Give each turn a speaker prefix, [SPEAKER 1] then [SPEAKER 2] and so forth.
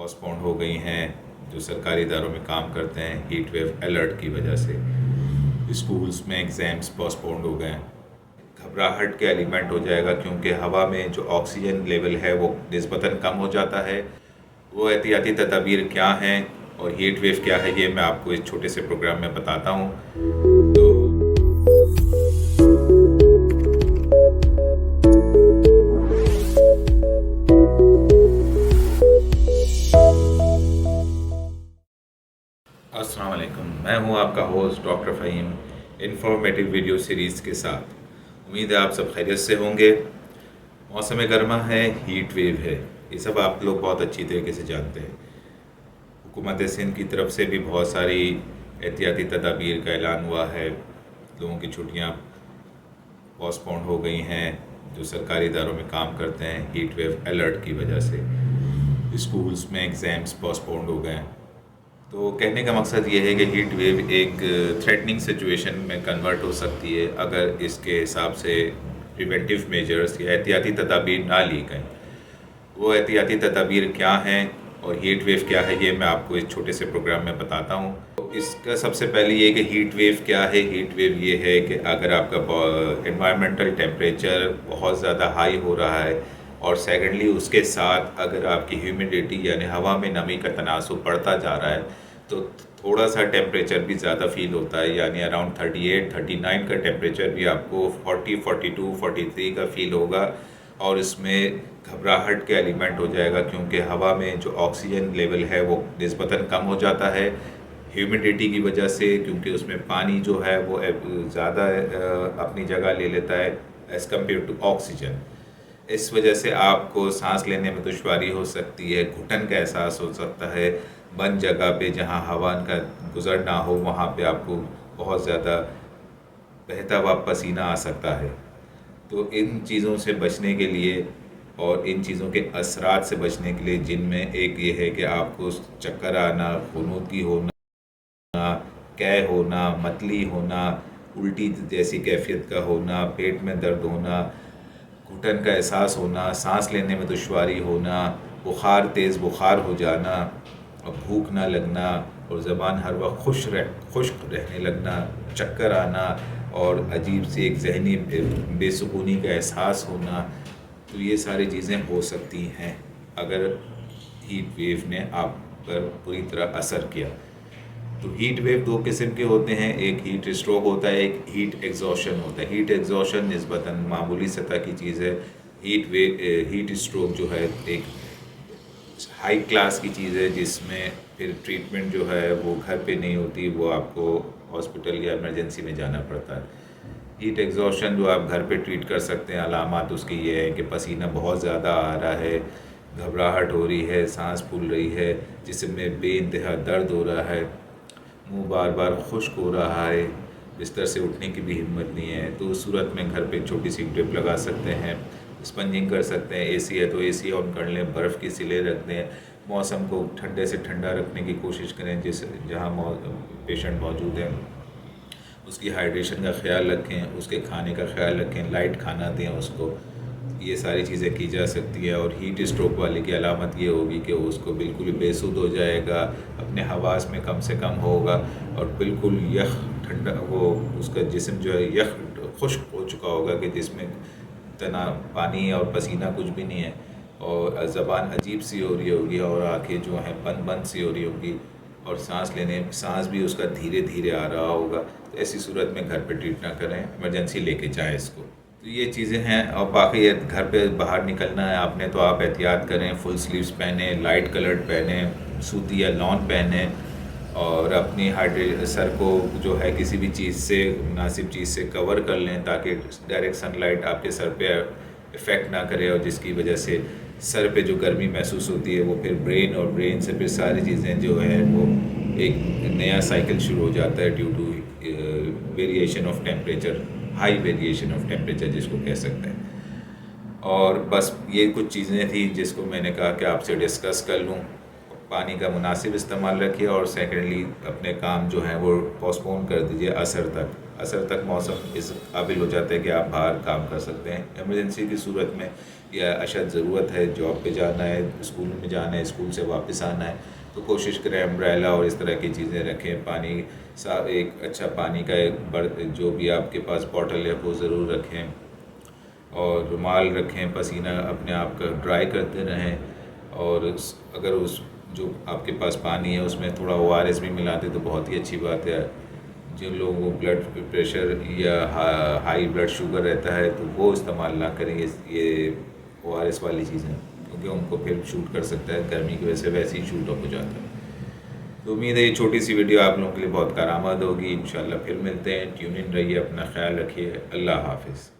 [SPEAKER 1] Postponed हो गई हैं। जो सरकारी इदारों में काम करते हैं, हीट वेव अलर्ट की वजह से स्कूल्स में एग्ज़ाम्स पोस्टपोन्ड हो गए हैं। घबराहट के एलिमेंट हो जाएगा क्योंकि हवा में जो ऑक्सीजन लेवल है वो निस्बतन कम हो जाता है। वो एहतियाती तदाबीर क्या हैं और हीट वेव क्या है, ये मैं आपको इस छोटे से प्रोग्राम में बताता हूँ। तो अस्सलाम वालेकुम, मैं हूं आपका host doctor Faheem informative video series के साथ। उम्मीद है आप सब खैरियत से होंगे। मौसम गर्मा है, हीट वेव है, ये सब आप लोग बहुत अच्छी तरीके से जानते हैं। हुकूमत सिंध की तरफ से भी बहुत सारी एहतियाती तदाबीर का ऐलान हुआ है। लोगों की छुट्टियां पोस्टपोन्ड हो गई हैं। जो सरकारी इदारों में काम करते हैं, हीट वेव अलर्ट की वजह से स्कूल्स में एग्ज़ाम्स पोस्टपोन्ड हो गए हैं। तो कहने का मकसद ये है कि हीट वेव एक थ्रेटनिंग सिचुएशन में कन्वर्ट हो सकती है अगर इसके हिसाब से प्रिवेंटिव मेजर्स या एहतियाती तदाबीर ना ली गई। वो एहतियाती तदाबीर क्या हैं और हीट वेव क्या है, ये मैं आपको इस छोटे से प्रोग्राम में बताता हूँ। तो इसका सबसे पहले ये कि हीट वेव क्या है। हीट वेव ये है कि अगर आपका एनवायरमेंटल टेम्परेचर बहुत ज़्यादा हाई हो रहा है और सेकेंडली उसके साथ अगर आपकी ह्यूमिडिटी यानी हवा में नमी का तनासुब बढ़ता जा रहा है तो थोड़ा सा टेम्परेचर भी ज़्यादा फील होता है, यानी अराउंड 38-39 का टेम्परेचर भी आपको 40-42-43 का फील होगा। और इसमें घबराहट के एलिमेंट हो जाएगा क्योंकि हवा में जो ऑक्सीजन लेवल है वो निस्बतन कम हो जाता है ह्यूमिडिटी की वजह से, क्योंकि उसमें पानी जो है वो ज़्यादा अपनी जगह ले लेता है एज़ कम्पेयर टू ऑक्सीजन। इस वजह से आपको सांस लेने में दुश्वारी हो सकती है, घुटन का एहसास हो सकता है। बंद जगह पे जहाँ हवा का गुज़र ना हो वहाँ पे आपको बहुत ज़्यादा बहता हुआ पसीना आ सकता है। तो इन चीज़ों से बचने के लिए और इन चीज़ों के असरात से बचने के लिए, जिनमें एक ये है कि आपको चक्कर आना, खुनूदी होना, कै होना, मतली होना, उल्टी जैसी कैफियत का होना, पेट में दर्द होना, घुटन का एहसास होना, सांस लेने में दुश्वारी होना, बुखार, तेज़ बुखार हो जाना और भूख ना लगना और ज़बान हर वक्त खुश्क रहने लगना, चक्कर आना और अजीब सी एक जहनी बेसुकूनी का एहसास होना। तो ये सारी चीज़ें हो सकती हैं अगर हीट वेव ने आप पर पूरी तरह असर किया। तो हीट वेव दो किस्म के होते हैं, एक हीट स्ट्रोक होता है, एक हीट एग्जॉशन होता है। हीट एग्जॉशन निस्बतन मामूली सतह की चीज़ है। हीट स्ट्रोक जो है एक हाई क्लास की चीज़ है जिसमें फिर ट्रीटमेंट जो है वो घर पे नहीं होती, वो आपको हॉस्पिटल या इमरजेंसी में जाना पड़ता है। हीट एग्जॉशन जो आप घर पे ट्रीट कर सकते हैं, अलामात उसकी ये है कि पसीना बहुत ज़्यादा आ रहा है, घबराहट हो रही है, सांस फूल रही है, जिसमें बेइंतहा दर्द हो रहा है, मुंह बार बार खुश्क हो रहा है, बिस्तर से उठने की भी हिम्मत नहीं है। तो उस सूरत में घर पे छोटी सी ड्रिप लगा सकते हैं, स्पंजिंग कर सकते हैं। एसी है तो एसी ऑन कर लें, बर्फ़ की सिले रख दें, मौसम को ठंडे से ठंडा रखने की कोशिश करें। जहाँ पेशेंट मौजूद हैं उसकी हाइड्रेशन का ख्याल रखें, उसके खाने का ख्याल रखें, लाइट खाना दें उसको। ये सारी चीज़ें की जा सकती है। और हीट स्ट्रोक वाले की अलामत ये होगी कि उसको बिल्कुल बेसुध हो जाएगा, अपने हवास में कम से कम होगा और बिल्कुल यख ठंडा, वो उसका जिस्म जो है यख खुश्क हो चुका होगा कि जिसमें तना पानी और पसीना कुछ भी नहीं है, और ज़बान अजीब सी हो रही होगी और आँखें जो हैं बंद बंद सी हो रही होगी और सांस भी उसका धीरे धीरे आ रहा होगा। तो ऐसी सूरत में घर पे ट्रीट ना करें, इमरजेंसी लेके जाएं इसको। तो ये चीज़ें हैं। और बाकी घर पे बाहर निकलना है आपने तो आप एहतियात करें, फुल स्लीव्स पहने, लाइट कलर्ड पहने, सूती या लॉन पहने और अपनी सर को जो है किसी भी चीज़ से, मुनासिब चीज़ से कवर कर लें ताकि डायरेक्ट सनलाइट आपके सर पे इफ़ेक्ट ना करे और जिसकी वजह से सर पे जो गर्मी महसूस होती है वो फिर ब्रेन और ब्रेन से फिर सारी चीज़ें जो है वो एक नया साइकिल शुरू हो जाता है due to variation of temperature, high variation of temperature जिसको कह सकते हैं। और बस ये कुछ चीज़ें थी जिसको मैंने कहा कि आपसे डिस्कस कर लूँ। पानी का मुनासिब इस्तेमाल रखिए और सेकेंडली अपने काम जो हैं वो पोस्टपोन कर दीजिए असर तक। असर तक मौसम इस काबिल हो जाता है कि आप बाहर काम कर सकते हैं। इमरजेंसी की सूरत में या अशद ज़रूरत है, जॉब पे जाना है, स्कूल में जाना है, स्कूल से वापस आना है, तो कोशिश करें अम्ब्रेला और इस तरह की चीज़ें रखें। पानी एक अच्छा पानी का एक जो भी आपके पास बॉटल है वो ज़रूर रखें, और रुमाल रखें, पसीना अपने आप का ड्राई करते रहें। और अगर उस जो आपके पास पानी है उसमें थोड़ा ORS भी मिला दें तो बहुत ही अच्छी बात है। जिन लोगों को ब्लड प्रेशर या हाई ब्लड शुगर रहता है तो वो इस्तेमाल ना करें ये ORS वाली चीज़ें, क्योंकि उनको फिर शूट कर सकता है, गर्मी की वजह से वैसे ही शूट अप हो जाता है। तो उम्मीद है ये छोटी सी वीडियो आप लोगों के लिए बहुत कारआमद होगी। इंशाल्लाह फिर मिलते हैं। ट्यून इन रहिए, अपना ख्याल रखिए। अल्लाह हाफिज़।